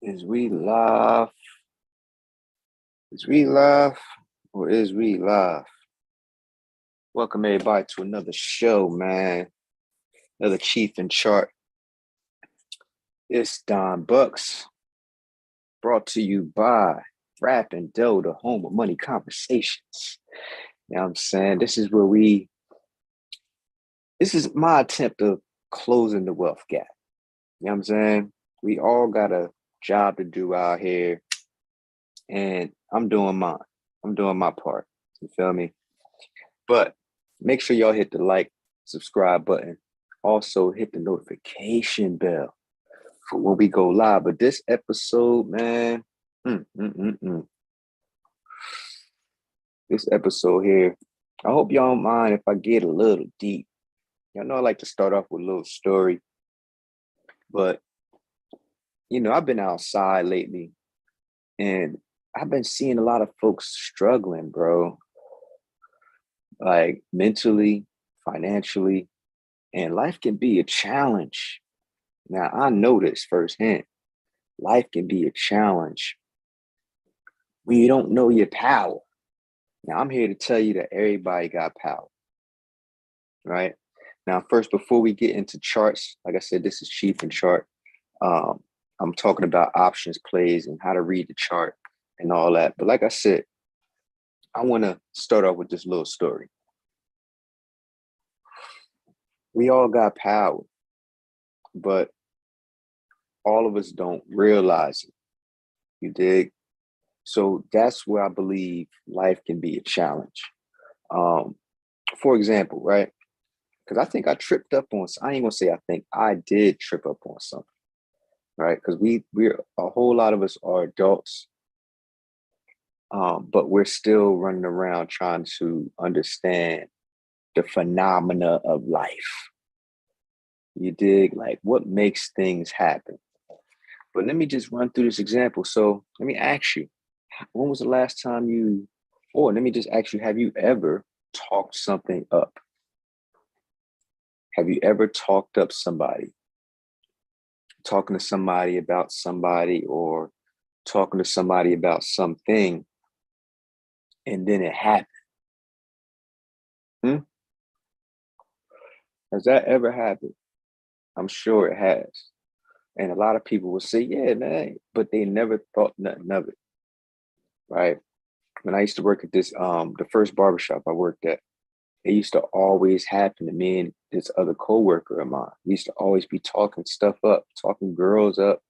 Is we live? Is we live? Or is we live? Welcome everybody to another show, man. Another Cheef and Chart. It's Don Bucks. Brought to you by Rap and Dough, the home of money conversations. You know what I'm saying? This is my attempt of closing the wealth gap. You know what I'm saying? We all got a job to do out here, and I'm doing mine. I'm doing my part. You feel me? But make sure y'all hit the like, subscribe button. Also hit the notification bell for when we go live. But this episode, man, this episode here, I hope y'all don't mind if I get a little deep. Y'all know I like to start off with a little story. But, I've been outside lately and I've been seeing a lot of folks struggling, bro. Like mentally, financially, and life can be a challenge. Now, I know this firsthand. Life can be a challenge when you don't know your power. Now, I'm here to tell you that everybody got power, right? Now, first, before we get into charts, like I said, this is Cheef and Chart. I'm talking about options plays and how to read the chart and all that. But like I said, I want to start off with this little story. We all got power, but all of us don't realize it. You dig? So that's where I believe life can be a challenge. For example, right? Because I think I tripped up on, I ain't gonna say I think, I did trip up on something, right? Because we're a whole lot of us are adults, but we're still running around trying to understand the phenomena of life. You dig? Like what makes things happen? But let me just run through this example. So let me ask you, when was the last time or let me just ask you, have you ever talked something up? Have you ever talked up somebody? Talking to somebody about somebody or talking to somebody about something, and then it happened? Has that ever happened? I'm sure it has. And a lot of people will say, yeah, man, but they never thought nothing of it, right? When I used to work at the first barbershop I worked at, it used to always happen to me and this other coworker of mine. We used to always be talking stuff up, talking girls up.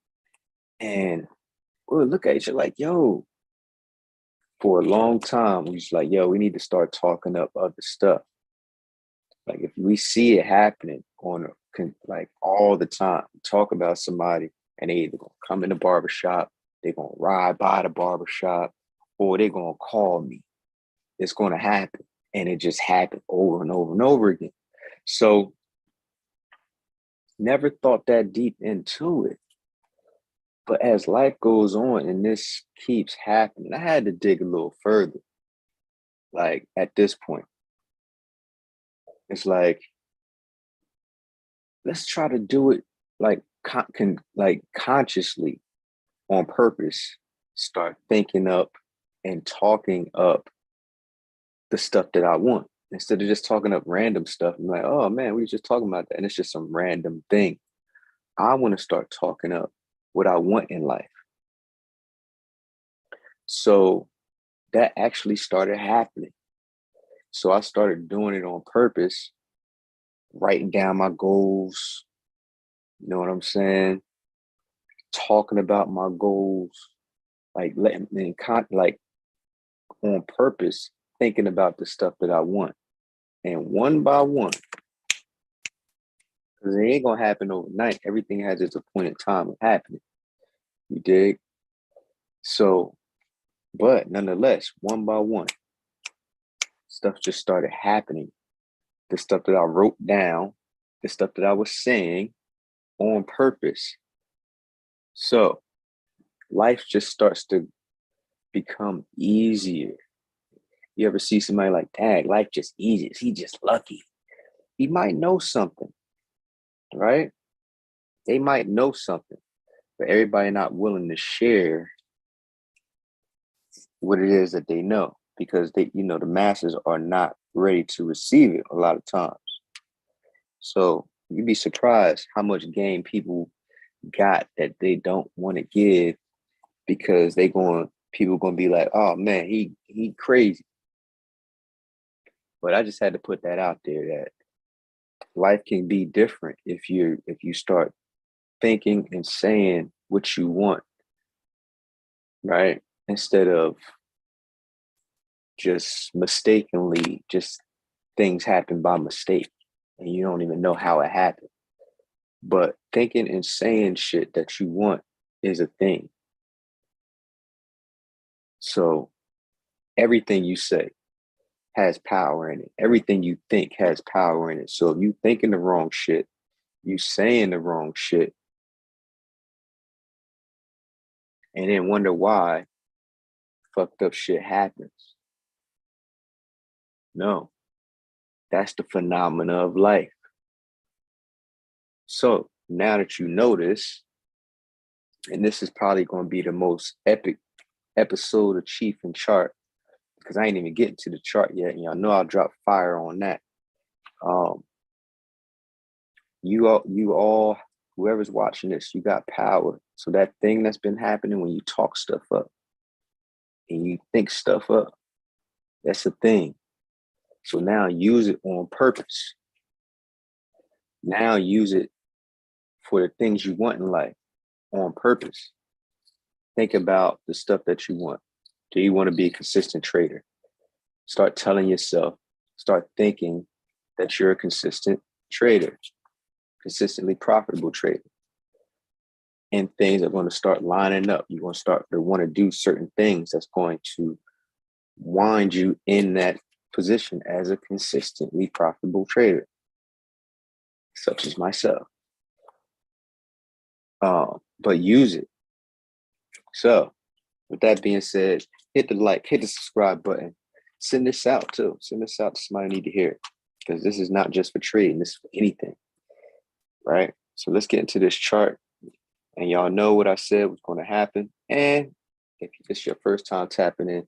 And we'll look at each other like, yo, for a long time, we was like, yo, we need to start talking up other stuff. Like if we see it happening like all the time, talk about somebody and they either gonna come in the barbershop, they're gonna ride by the barbershop, or they're gonna call me. It's gonna happen. And it just happened over and over and over again. So never thought that deep into it. But as life goes on and this keeps happening, I had to dig a little further. Like at this point, it's like, let's try to do it like consciously on purpose. Start thinking up and talking up the stuff that I want instead of just talking up random stuff. I'm like, oh man, we were just talking about that, and it's just some random thing. I want to start talking up what I want in life. So that actually started happening. So I started doing it on purpose, writing down my goals. You know what I'm saying? Talking about my goals, like like on purpose, thinking about the stuff that I want. And one by one, because it ain't gonna happen overnight. Everything has its appointed time of happening. You dig? So, but nonetheless, one by one, stuff just started happening. The stuff that I wrote down, the stuff that I was saying on purpose. So life just starts to become easier. You ever see somebody like, dang, life just easy. He just lucky. He might know something, right? They might know something. but everybody not willing to share what it is that they know, because they, the masses are not ready to receive it a lot of times. So you'd be surprised how much game people got that they don't want to give, because people going to be like, oh man, he crazy. But I just had to put that out there, that life can be different if you start thinking and saying what you want, right? Instead of just mistakenly, just things happen by mistake and you don't even know how it happened. But thinking and saying shit that you want is a thing. So everything you say has power in it. Everything you think has power in it. So if you thinking the wrong shit, you saying the wrong shit, and then wonder why fucked up shit happens. No, that's the phenomena of life. So now that you know this, and this is probably going to be the most epic episode of Cheef and Chart, because I ain't even getting to the chart yet, and y'all know I'll drop fire on that. You all, whoever's watching this, you got power. So that thing that's been happening when you talk stuff up and you think stuff up, that's a thing. So now use it on purpose. Now use it for the things you want in life on purpose. Think about the stuff that you want. Do you want to be a consistent trader? Start telling yourself, start thinking that you're a consistent trader, consistently profitable trader. And things are going to start lining up. You're going to start to want to do certain things that's going to wind you in that position as a consistently profitable trader, such as myself. But use it. So with that being said, hit the like, hit the subscribe button. Send this out too. Send this out to somebody who need to hear it, because this is not just for trading. This is for anything, right? So let's get into this chart. And y'all know what I said was going to happen. And if it's your first time tapping in,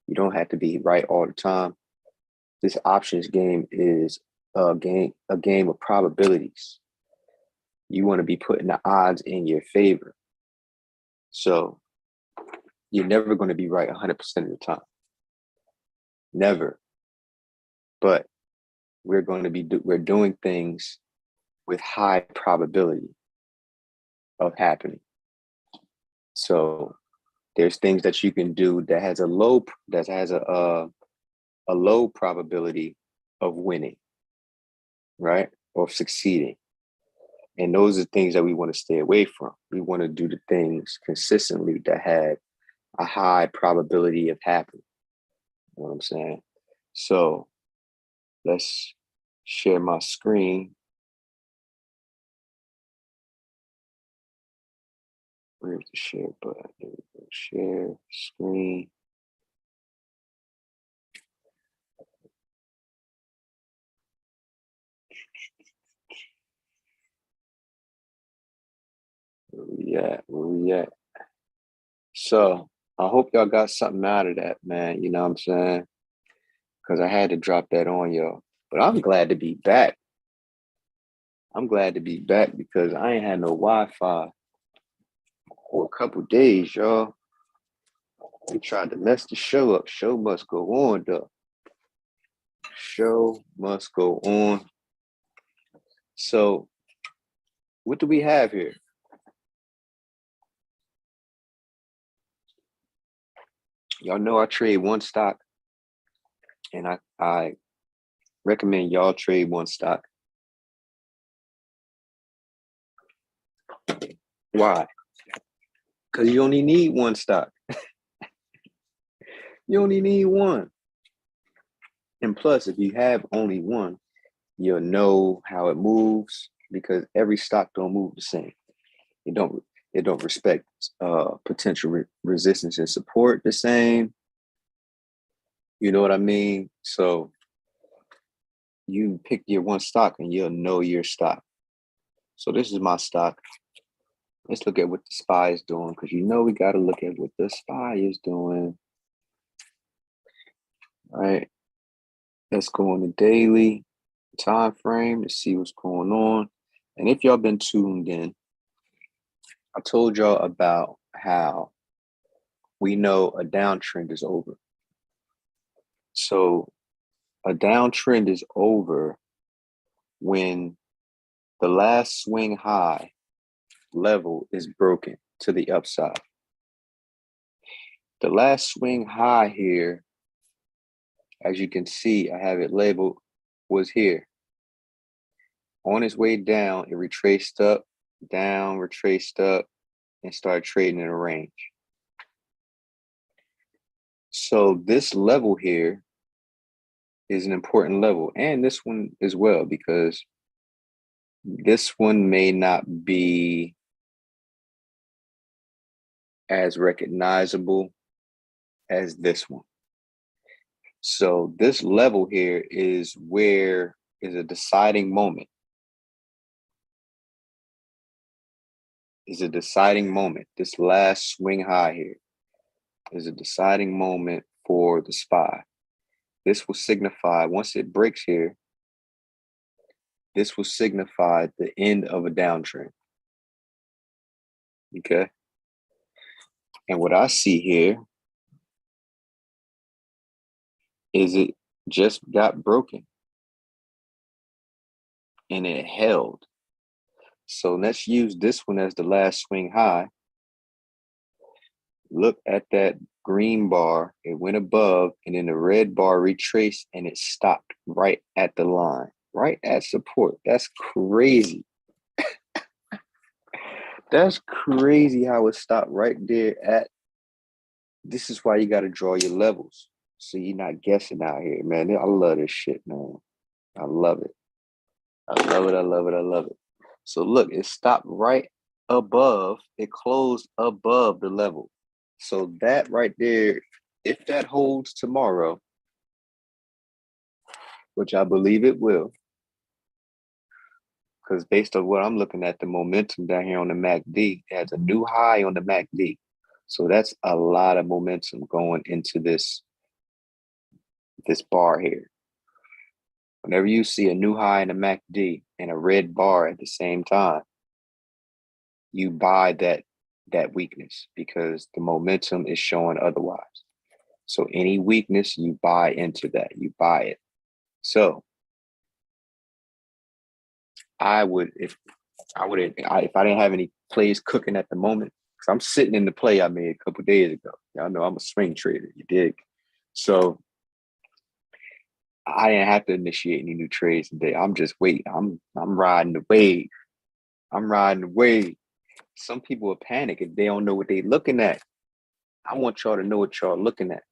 you don't have to be right all the time. This options game is a game of probabilities. You want to be putting the odds in your favor. So you're never going to be right 100% of the time. Never. But we're doing things with high probability of happening. So there's things that you can do that has a low probability of winning, right? Or succeeding. And those are things that we want to stay away from. We want to do the things consistently that have a high probability of happening. You know what I'm saying? So let's share my screen. Where's the share button? There we go. Share screen. Where we at? So I hope y'all got something out of that, man. You know what I'm saying? Because I had to drop that on y'all. But I'm glad to be back. I'm glad to be back because I ain't had no Wi-Fi for a couple days, y'all. They tried to mess the show up. Show must go on, though. Show must go on. So what do we have here? Y'all know I trade one stock, and I recommend y'all trade one stock. Why? Because you only need one stock. You only need one. And plus, if you have only one, you'll know how it moves, because every stock don't move the same. It don't respect potential resistance and support the same. You know what I mean? So you pick your one stock and you'll know your stock. So this is my stock. Let's look at what the SPY is doing, because you know we got to look at what the SPY is doing. All right. Let's go on the daily time frame to see what's going on. And if y'all been tuned in, I told y'all about how we know a downtrend is over. So a downtrend is over when the last swing high level is broken to the upside. The last swing high here, as you can see, I have it labeled, was here. On its way down, it retraced up, down, retraced up, and started trading in a range. So this level here is an important level, and this one as well, because this one may not be as recognizable as this one. So this level here is where is a deciding moment. Is a deciding moment. This last swing high here is a deciding moment for the SPY. This will signify, once it breaks here, this will signify the end of a downtrend. Okay. And what I see here is it just got broken and it held. So let's use this one as the last swing high. Look at that green bar. It went above, and then the red bar retraced, and it stopped right at the line, right at support. That's crazy. That's crazy how it stopped right there at. This is why you got to draw your levels, so you're not guessing out here, man. I love this shit, man. I love it. I love it. I love it. I love it. So look, it stopped right above. It closed above the level. So that right there, if that holds tomorrow, which I believe it will, because based on what I'm looking at, the momentum down here on the MACD has a new high on the MACD. So that's a lot of momentum going into this bar here. Whenever you see a new high in the MACD and a red bar at the same time, you buy that weakness because the momentum is showing otherwise. So any weakness, you buy into that, you buy it. So if I didn't have any plays cooking at the moment, because I'm sitting in the play I made a couple of days ago. Y'all know I'm a swing trader, you dig? So I didn't have to initiate any new trades today. I'm just waiting. I'm riding the wave. I'm riding the wave. Some people will panic if they don't know what they're looking at. I want y'all to know what y'all looking at.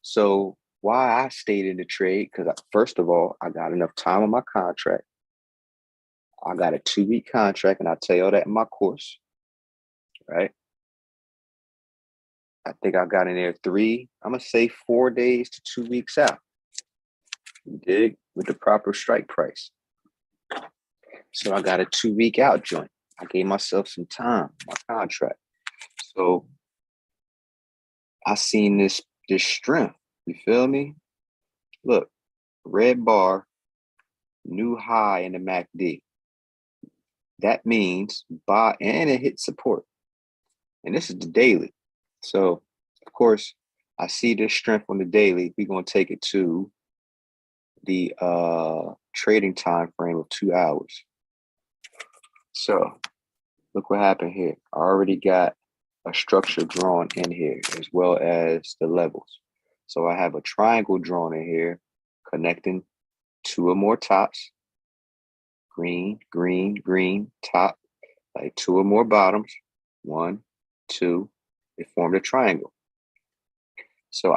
So why I stayed in the trade, because first of all, I got enough time on my contract. I got a 2-week contract, and I tell y'all that in my course, right? I think I got in there 4 days to 2 weeks out. You dig? With the proper strike price. So I got a 2-week out joint. I gave myself some time, my contract. So I seen this strength. You feel me? Look, red bar, new high in the MACD. That means buy, and it hit support. And this is the daily. So, of course, I see this strength on the daily. We're going to take it to the trading time frame of 2 hours. So, look what happened here. I already got a structure drawn in here as well as the levels. So I have a triangle drawn in here connecting 2 or more tops. Green, green, green, top, like 2 or more bottoms. 1, 2, it formed a triangle. So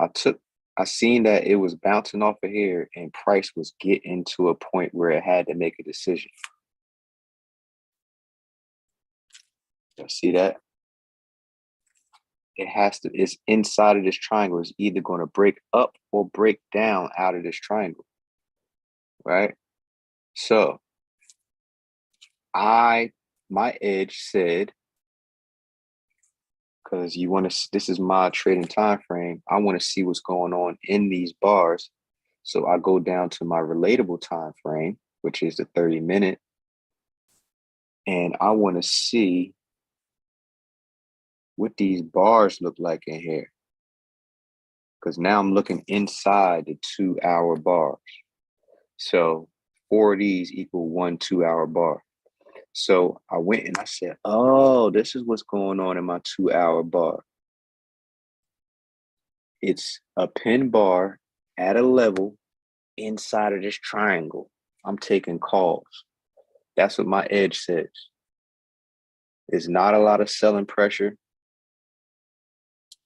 I seen that it was bouncing off of here and price was getting to a point where it had to make a decision. You see that? It's inside of this triangle. It's either going to break up or break down out of this triangle, right? So my edge said because you want to, this is my trading time frame. I want to see what's going on in these bars. So I go down to my relatable time frame, which is the 30-minute, and I want to see what these bars look like in here. Because now I'm looking inside the 2-hour bars. So 4 of these equal 1 2-hour bar. So I went and I said, oh, this is what's going on in my 2-hour bar. It's a pin bar at a level inside of this triangle. I'm taking calls. That's what my edge says. There's not a lot of selling pressure,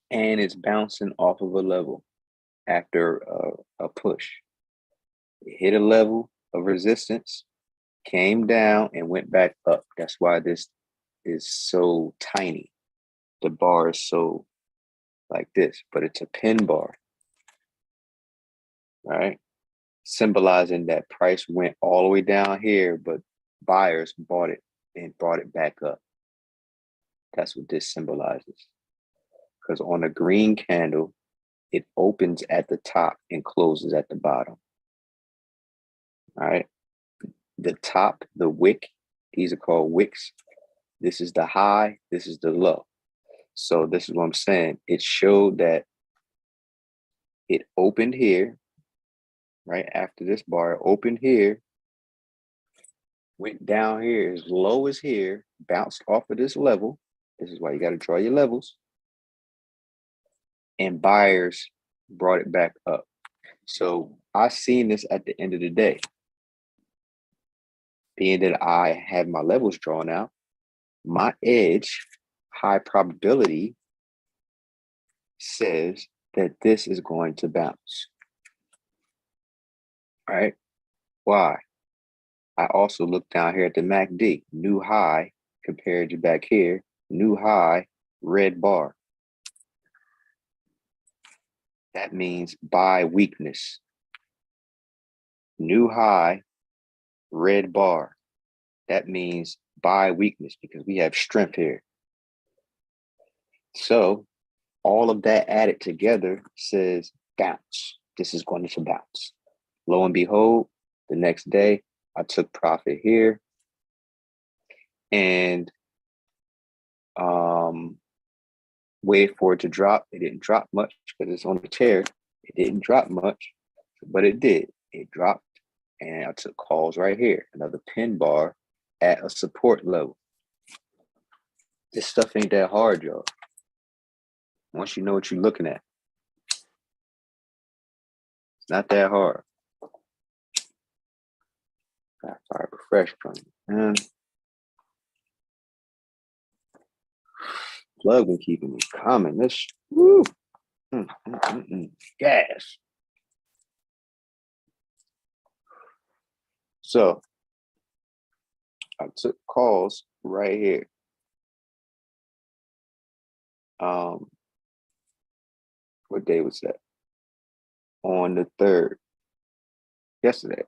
and it's bouncing off of a level after a push. It hit a level of resistance, came down, and went back up. That's why this is so tiny. The bar is so like this, but it's a pin bar, right? Symbolizing that price went all the way down here, but buyers bought it and brought it back up. That's what this symbolizes. Because on a green candle, it opens at the top and closes at the bottom. All right. The top, the wick, these are called wicks. This is the high, this is the low. So this is what I'm saying. It showed that it opened here, right? After this bar, it opened here, went down here as low as here, bounced off of this level. This is why you got to draw your levels. And buyers brought it back up. So I seen this at the end of the day. Being that I had my levels drawn out, my edge, high probability, says that this is going to bounce. All right. Why? I also look down here at the MACD, new high compared to back here, new high, red bar. That means buy weakness. New high, red bar. That means buy weakness because we have strength here. So all of that added together says bounce. This is going to bounce. Lo and behold, the next day, I took profit here and waited for it to drop. It didn't drop much because it's on the tear. It didn't drop much, but it did. It dropped, and I took calls right here. Another pin bar at a support level. This stuff ain't that hard, y'all. Once you know what you're looking at, it's not that hard. Got fire refresh from you. Plug been keeping me coming. This, woo. Gas. So I took calls right here. What day was that? On the 3rd. Yesterday.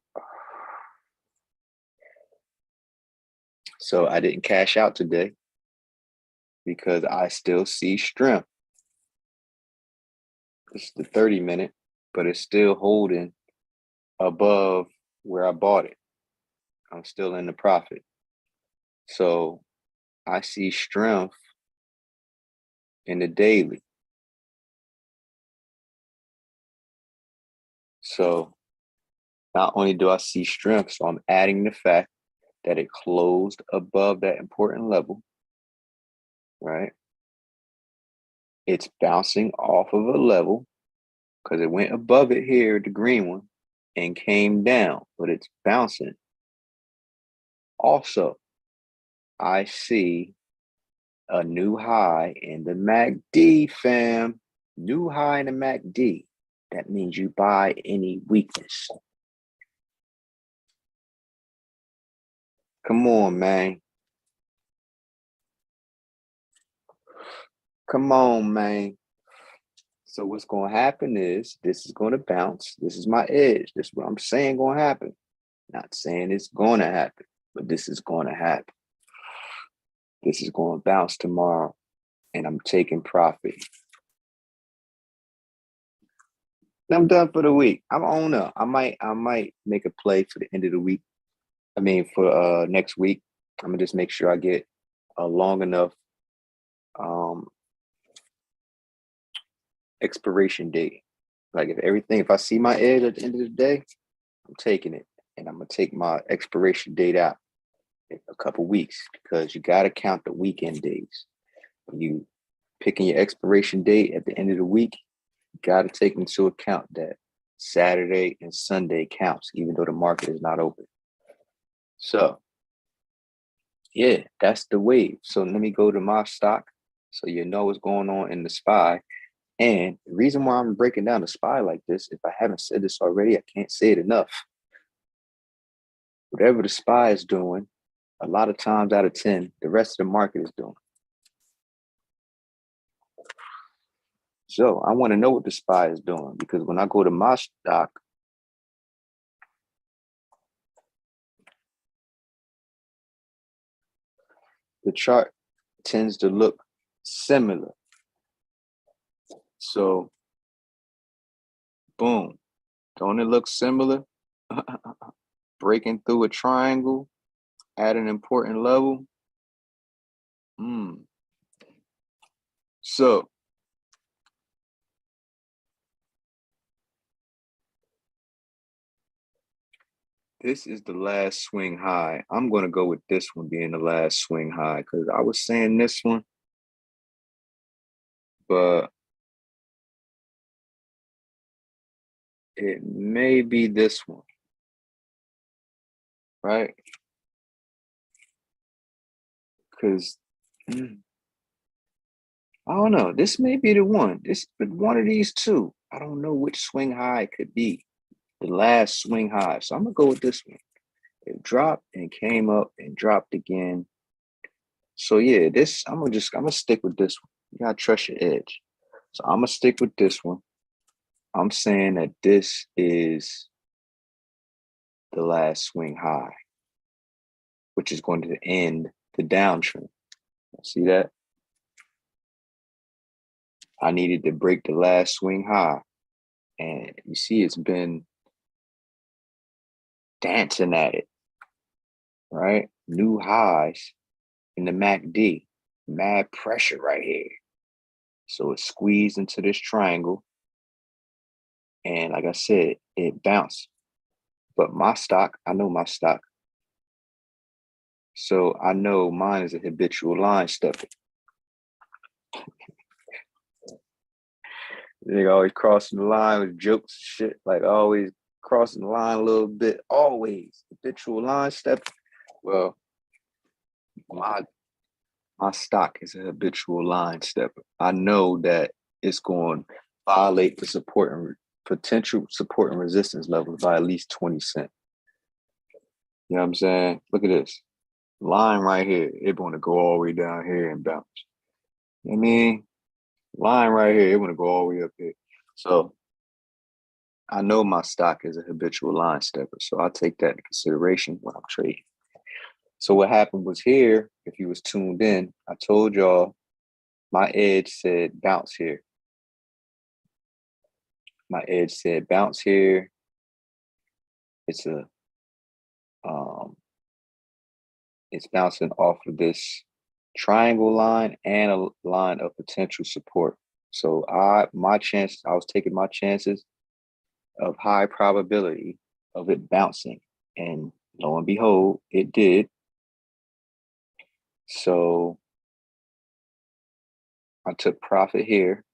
So I didn't cash out today because I still see strength. It's the 30-minute, but it's still holding above where I bought it. I'm still in the profit. So I see strength in the daily. So not only do I see strength, so I'm adding the fact that it closed above that important level, right? It's bouncing off of a level because it went above it here, the green one, and came down, but it's bouncing. Also, I see a new high in the MACD, fam. New high in the MACD. That means you buy any weakness. Come on, man. Come on, man. So what's going to happen is this is going to bounce. This is my edge. This is what I'm saying going to happen. Not saying it's going to happen, but this is going to happen. This is going to bounce tomorrow. and I'm taking profit. I'm done for the week. I'm on up. I might make a play for the end of the week. I mean, for next week. I'm gonna just make sure I get a long enough um expiration date. Like if I see my edge at the end of the day, I'm taking it, and I'm gonna take my expiration date out in a couple weeks because you got to count the weekend days. When you picking your expiration date at the end of the week, you got to take into account that Saturday and Sunday counts, even though the market is not open. So yeah, that's the wave. So let me go to my stock so you know what's going on in the SPY. And the reason why I'm breaking down the SPY like this, if I haven't said this already, I can't say it enough. Whatever the SPY is doing, a lot of times out of 10, the rest of the market is doing. So I want to know what the SPY is doing because when I go to my stock, the chart tends to look similar. So, boom, don't it look similar? Breaking through a triangle at an important level. So, this is the last swing high. I'm going to go with this one being the last swing high because I was saying this one, but it may be this one, right? Because I don't know. This may be the one. This one of these two. I don't know which swing high it could be. The last swing high. So I'm gonna go with this one. It dropped and came up and dropped again. So yeah, this I'm gonna stick with this one. You gotta trust your edge. So I'm gonna stick with this one. I'm saying that this is the last swing high, which is going to end the downtrend. See that? I needed to break the last swing high. And you see it's been dancing at it, right? New highs in the MACD. Mad pressure right here. So it squeezed into this triangle. And like I said, it bounced. But my stock, I know my stock. So I know mine is a habitual line stepper. They always crossing the line with jokes and shit, like always crossing the line a little bit, always habitual line step. Well, my stock is a habitual line stepper. I know that it's going to violate the support and potential support and resistance levels by at least 20 cents. You know what I'm saying? Look at this line right here. It's going to go all the way down here and bounce. You know what I mean? Line right here, it want to go all the way up here. So I know my stock is a habitual line stepper, so I take that into consideration when I'm trading. So what happened was here, if you was tuned in, I told y'all my edge said bounce here. My edge said bounce here. It's it's bouncing off of this triangle line and a line of potential support. So I was taking my chances of high probability of it bouncing. And lo and behold, it did. So I took profit here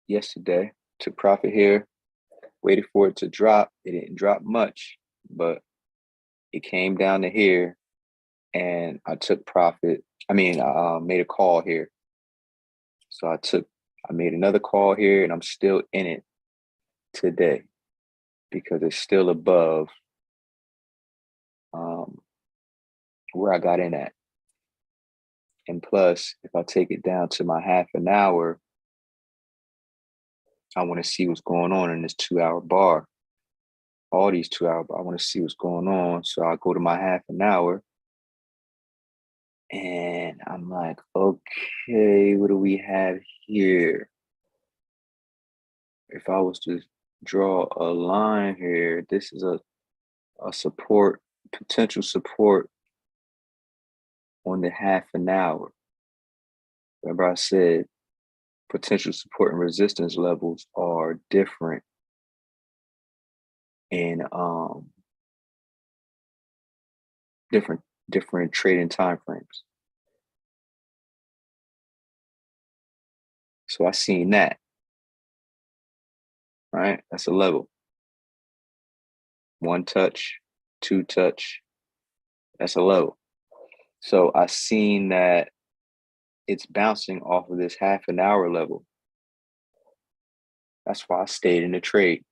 yesterday, took profit here, waited for it to drop. It didn't drop much, but it came down to here and I took profit. I made a call here. So I made another call here and I'm still in it today because it's still above where I got in at. And plus, if I take it down to my half an hour, I want to see what's going on in this 2-hour bar. All these 2-hour bars, I want to see what's going on. So I'll go to my half an hour And I'm like, okay, what do we have here? If I was to draw a line here, this is a support, potential support on the half an hour. Remember I said potential support and resistance levels are different in different trading time frames. So I seen that, right? That's a level. One touch, two touch, that's a level. So I seen that it's bouncing off of this half an hour level. That's why I stayed in the trade.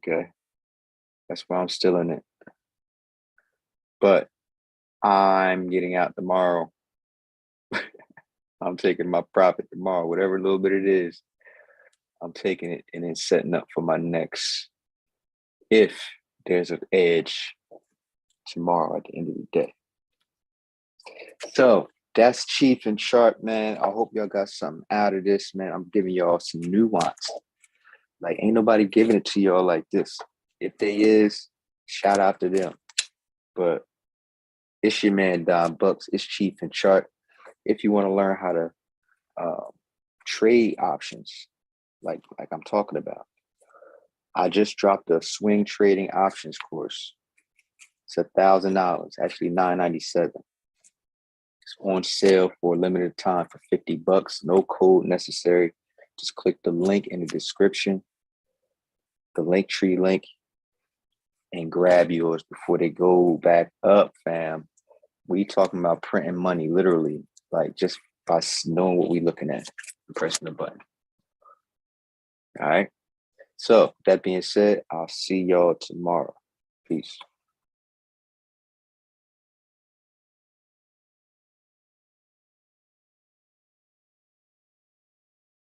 Okay. That's why I'm still in it. But I'm getting out tomorrow. I'm taking my profit tomorrow, whatever little bit it is. I'm taking it and then setting up for my next, if there's an edge tomorrow at the end of the day. So that's Cheef and Sharp, man. I hope y'all got something out of this, man. I'm giving y'all some nuance. Like, ain't nobody giving it to y'all like this. If they is, shout out to them. But it's your man, Don Bucks. It's Cheef and Sharp. If you want to learn how to trade options, like I'm talking about, I just dropped a swing trading options course. It's $1,000, actually $997. It's on sale for a limited time for $50. No code necessary. Just click the link in the description, the Linktree link, and grab yours before they go back up, fam. We talking about printing money, literally, like just by knowing what we looking at and pressing the button. All right. So that being said, I'll see y'all tomorrow. Peace.